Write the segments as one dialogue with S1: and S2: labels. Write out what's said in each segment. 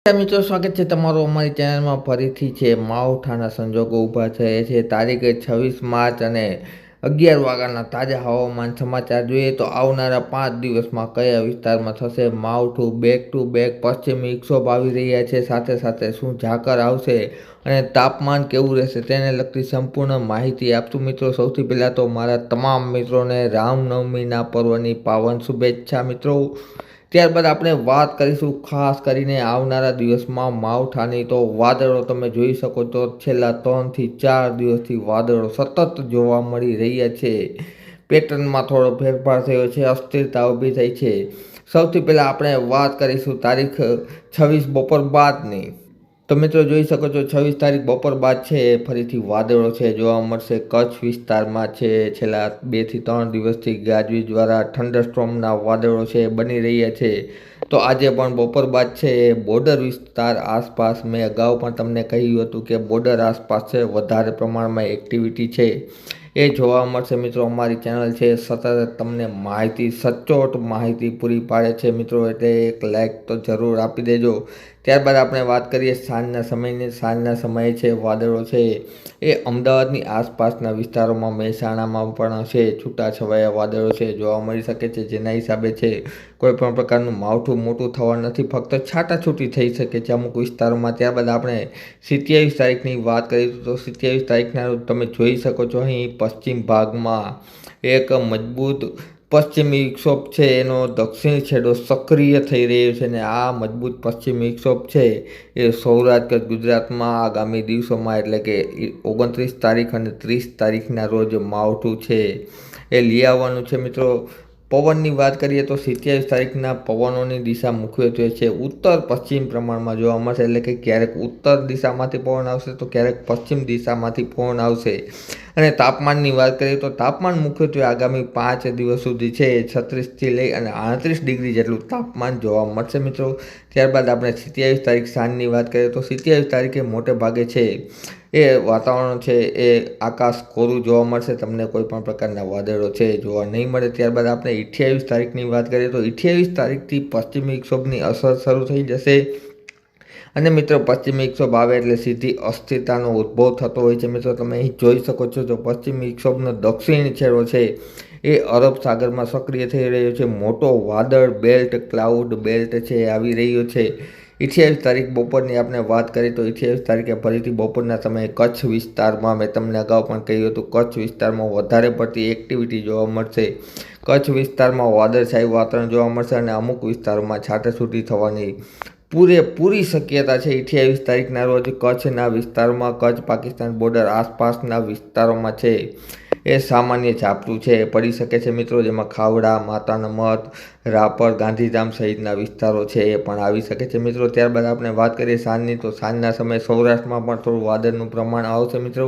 S1: મિત્રો, સ્વાગત છે તમારું અમારી ચેનલમાં. ફરીથી છે માવઠાના સંજોગો ઊભા થયા છે. તારીખ 26 માર્ચ અને 11 વાગ્યાના તાજા હવામાન સમાચાર જોઈએ તો આવનારા 5 દિવસમાં કયા વિસ્તારમાં થશે માવઠું. બેક ટુ બેક પશ્ચિમી વિક્ષોભ આવી રહ્યા છે. સાથે સાથે શું ઝાકર આવશે અને તાપમાન કેવું રહેશે તેને લગતી સંપૂર્ણ માહિતી આપતું. મિત્રો, સૌથી પહેલાં તો મારા તમામ મિત્રોને રામનવમીના પર્વની પાવન શુભેચ્છા. મિત્રો, ત્યારબાદ આપણે વાત કરીશું ખાસ કરીને આવનારા દિવસમાં માવઠાની. તો વાદળો તમે જોઈ શકો છો, છેલ્લા 3 થી 4 દિવસથી વાદળો સતત જોવા મળી રહ્યા છે. પેટર્નમાં થોડો ફેરફાર થયો છે, અસ્થિરતા ઊભી થઈ છે. સૌથી પહેલાં આપણે વાત કરીશું તારીખ 26 બપોર બાદની. તો મિત્રો, જોઈ શકો છો 26 તારીખ બપોર બાદ છે ફરીથી વાદળો છે જોવા મળશે. કચ્છ વિસ્તારમાં છે છેલ્લા 2 થી 3 દિવસથી ગાજવીજ દ્વારા થંડરસ્ટોર્મના વાદળો છે બની રહ્યા છે. તો આજે પણ બપોર બાદ છે બોર્ડર વિસ્તાર આસપાસ, મેં અગાઉ પણ તમને કહ્યું હતું કે બોર્ડર આસપાસ છે વધારે પ્રમાણમાં એક્ટિવિટી છે એ જોવા મળશે. મિત્રો, અમારી ચેનલ છે સતત તમને માહિતી, સચોટ માહિતી પૂરી પાડે છે. મિત્રો, એટલે એક લાઈક તો જરૂર આપી દેજો. ત્યારબાદ આપણે વાત કરીએ સાંજના સમયની. સાંજના સમયે છે વાદળો છે એ અમદાવાદની આસપાસના વિસ્તારોમાં, મહેસાણામાં પણ છે છૂટાછવાયા વાદળો છે જોવા મળી શકે છે. જેના હિસાબે છે કોઈપણ પ્રકારનું માવઠું મોટું થવા નથી, ફક્ત છાટાછૂટી થઈ શકે છે અમુક વિસ્તારોમાં. ત્યારબાદ આપણે 27 તારીખની વાત કરીશું. તો 27 તારીખના રોજ તમે જોઈ શકો છો અહીં પશ્ચિમ ભાગમાં એક મજબૂત પશ્ચિમી વિક્ષોભ છે એનો દક્ષિણ છેડો સક્રિય થઈ રહ્યો છે. અને આ મજબૂત પશ્ચિમી વિક્ષોભ છે એ સૌરાષ્ટ્ર ગુજરાતમાં આગામી દિવસોમાં એટલે કે 29 તારીખ અને 30 તારીખના રોજ માવઠું છે એ લઈ આવવાનું છે. મિત્રો, પવનની વાત કરીએ તો 27 તારીખના પવનોની દિશા મુખ્યત્વે છે ઉત્તર પશ્ચિમ પ્રમાણમાં જોવા મળશે. એટલે કે ક્યારેક ઉત્તર દિશામાંથી પવન આવશે તો ક્યારેક પશ્ચિમ દિશામાંથી પવન આવશે. અને તાપમાનની વાત કરીએ તો તાપમાન મુખ્યત્વે આગામી 5 દિવસ સુધી છે 36થી લઈ અને 38 ડિગ્રી જેટલું તાપમાન જોવા મળશે. મિત્રો, ત્યારબાદ આપણે 27 તારીખ સાંજની વાત કરીએ તો 27 તારીખે મોટે ભાગે છે એ વાતાવરણ છે એ આકાશ કોરું જોવા મળશે. તમને કોઈ પણ પ્રકારના વાદળો છે જોવા નહીં મળે. ત્યારબાદ આપણે 28 તારીખની વાત કરીએ તો 28 તારીખથી પશ્ચિમી વિક્ષોભની અસર શરૂ થઈ જશે. અને મિત્રો, પશ્ચિમી વિક્ષોભ આવે એટલે સીધી અસ્થિરતાનો ઉદ્ભવ થતો હોય છે. મિત્રો, તમે અહીં જોઈ શકો છો તો પશ્ચિમી વિક્ષોભનો દક્ષિણ છેડો છે એ અરબ સાગરમાં સક્રિય થઈ રહ્યો છે. મોટો વાદળ બેલ્ટ, ક્લાઉડ બેલ્ટ છે આવી રહ્યો છે. 28 તારીખ બપોરની આપણે વાત કરીએ તો 28 તારીખે ફરીથી બપોરના સમયે કચ્છ વિસ્તારમાં, મેં તમને અગાઉ પણ કહ્યું હતું, કચ્છ વિસ્તારમાં વધારે પડતી એક્ટિવિટી જોવા મળશે. કચ્છ વિસ્તારમાં વાદળછાયું વાતાવરણ જોવા મળશે અને અમુક વિસ્તારોમાં છાટાછૂટી થવાની પૂરેપૂરી શક્યતા છે. 28 તારીખના રોજ કચ્છના વિસ્તારોમાં, કચ્છ પાકિસ્તાન બોર્ડર આસપાસના વિસ્તારોમાં છે એ સામાન્ય ઝાપટું છે પડી શકે છે. મિત્રો, જેમાં ખાવડા, માતાના મઢ, રાપર, ગાંધીધામ સહિતના વિસ્તારો છે એ પણ આવી શકે છે. મિત્રો, ત્યારબાદ આપણે વાત કરીએ સાંજની. તો સાંજના સમયે સૌરાષ્ટ્રમાં પણ થોડું વાદળનું પ્રમાણ આવશે. મિત્રો,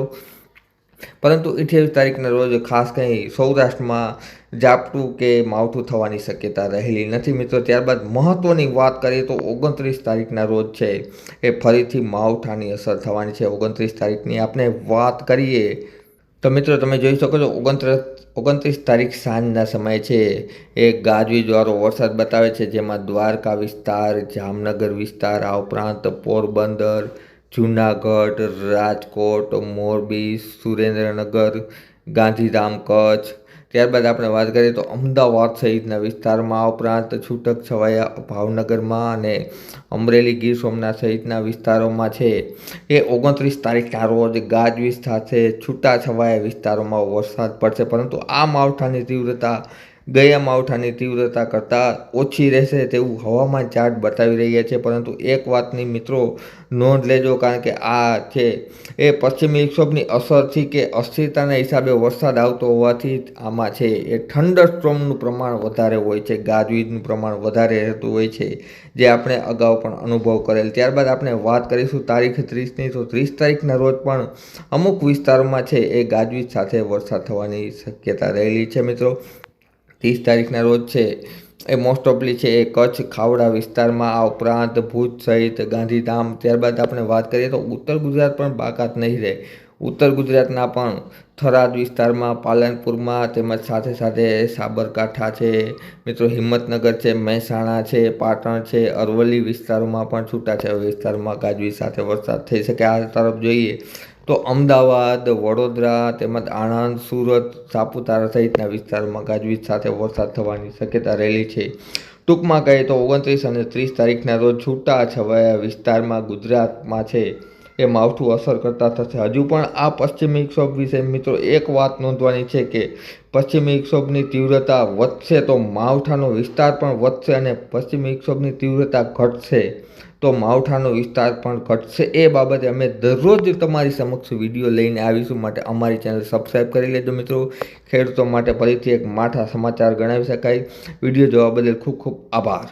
S1: પરંતુ 28 તારીખના રોજ ખાસ કંઈ સૌરાષ્ટ્રમાં ઝાપટું કે માવઠું થવાની શક્યતા રહેલી નથી. મિત્રો, ત્યારબાદ મહત્ત્વની વાત કરીએ તો 29 તારીખના રોજ છે એ ફરીથી માવઠાની અસર થવાની છે. 29 તારીખની આપણે વાત કરીએ તો મિત્રો, તમે જોઈ શકો છો 29 તારીખ સાંજના સમયે છે એ ગાજવીજવાળો વરસાદ બતાવે છે. જેમાં દ્વારકા વિસ્તાર, જામનગર વિસ્તાર, આ ઉપરાંત પોરબંદર, જૂનાગઢ, રાજકોટ, મોરબી, સુરેન્દ્રનગર, ગાંધીધામ, કચ્છ. ત્યારબાદ આપણે વાત કરીએ તો અમદાવાદ સહિતના વિસ્તારમાં, આ ઉપરાંત છૂટક છવાયા ભાવનગરમાં અને અમરેલી, ગીર સોમનાથ સહિતના વિસ્તારોમાં છે એ 29 તારીખના રોજ ગાજવીજ સાથે છૂટાછવાયા વિસ્તારોમાં વરસાદ પડશે. પરંતુ આ માવઠાની તીવ્રતા ગયા માવઠાની તીવ્રતા કરતાં ઓછી રહેશે તેવું હવામાન ચાર્ટ બતાવી રહ્યા છે. પરંતુ એક વાતની મિત્રો નોંધ લેજો, કારણ કે આ છે એ પશ્ચિમી વિક્ષોભની અસરથી કે અસ્થિરતાના હિસાબે વરસાદ આવતો હોવાથી આમાં છે એ થંડરસ્ટોર્મનું પ્રમાણ વધારે હોય છે, ગાજવીજનું પ્રમાણ વધારે રહેતું હોય છે, જે આપણે અગાઉ પણ અનુભવ કરેલ. ત્યારબાદ આપણે વાત કરીશું તારીખ 30ની. તો 30 તારીખના રોજ પણ અમુક વિસ્તારોમાં છે એ ગાજવીજ સાથે વરસાદ થવાની શક્યતા રહેલી છે. મિત્રો, 30 તારીખના રોજ છે એ મોસ્ટ ઓફલી છે એ કચ્છ, ખાવડા વિસ્તારમાં, આ ઉપરાંત ભુજ સહિત ગાંધીધામ. ત્યારબાદ આપણે વાત કરીએ તો ઉત્તર ગુજરાત પણ બાકાત નહીં રહે. ઉત્તર ગુજરાતના પણ થરાદ વિસ્તારમાં, પાલનપુરમાં તેમજ સાથે સાથે સાબરકાંઠા છે મિત્રો, હિંમતનગર છે, મહેસાણા છે, પાટણ છે, અરવલ્લી વિસ્તારોમાં પણ છૂટાછવાયા વિસ્તારમાં ગાજવીજ સાથે વરસાદ થઈ શકે. આ તરફ જોઈએ તો અમદાવાદ, વડોદરા તેમજ આણંદ, સુરત, સાપુતારા સહિતના વિસ્તારોમાં ગાજવીજ સાથે વરસાદ થવાની શક્યતા રહેલી છે. ટૂંકમાં કહીએ તો 29 અને 30 તારીખના રોજ છૂટાછવાયા વિસ્તારમાં ગુજરાતમાં છે એ માવઠું અસર કરતા થશે. હજુ પણ આ પશ્ચિમી વિક્ષોભ વિશે મિત્રો એક વાત નોંધવાની છે કે પશ્ચિમી વિક્ષોભની તીવ્રતા વધશે તો માવઠાનો વિસ્તાર પણ વધશે, અને પશ્ચિમી વિક્ષોભની તીવ્રતા ઘટશે તો માવઠાનો વિસ્તાર પણ ઘટશે. એ બાબતે અમે દરરોજ તમારી સમક્ષ વિડીયો લઈને આવીશું, માટે અમારી ચેનલ સબસ્ક્રાઈબ કરી લેજો મિત્રો. ખેડૂતો માટે ફરીથી એક માઠા સમાચાર ગણાવી શકાય. વિડીયો જોવા બદલ ખૂબ ખૂબ આભાર.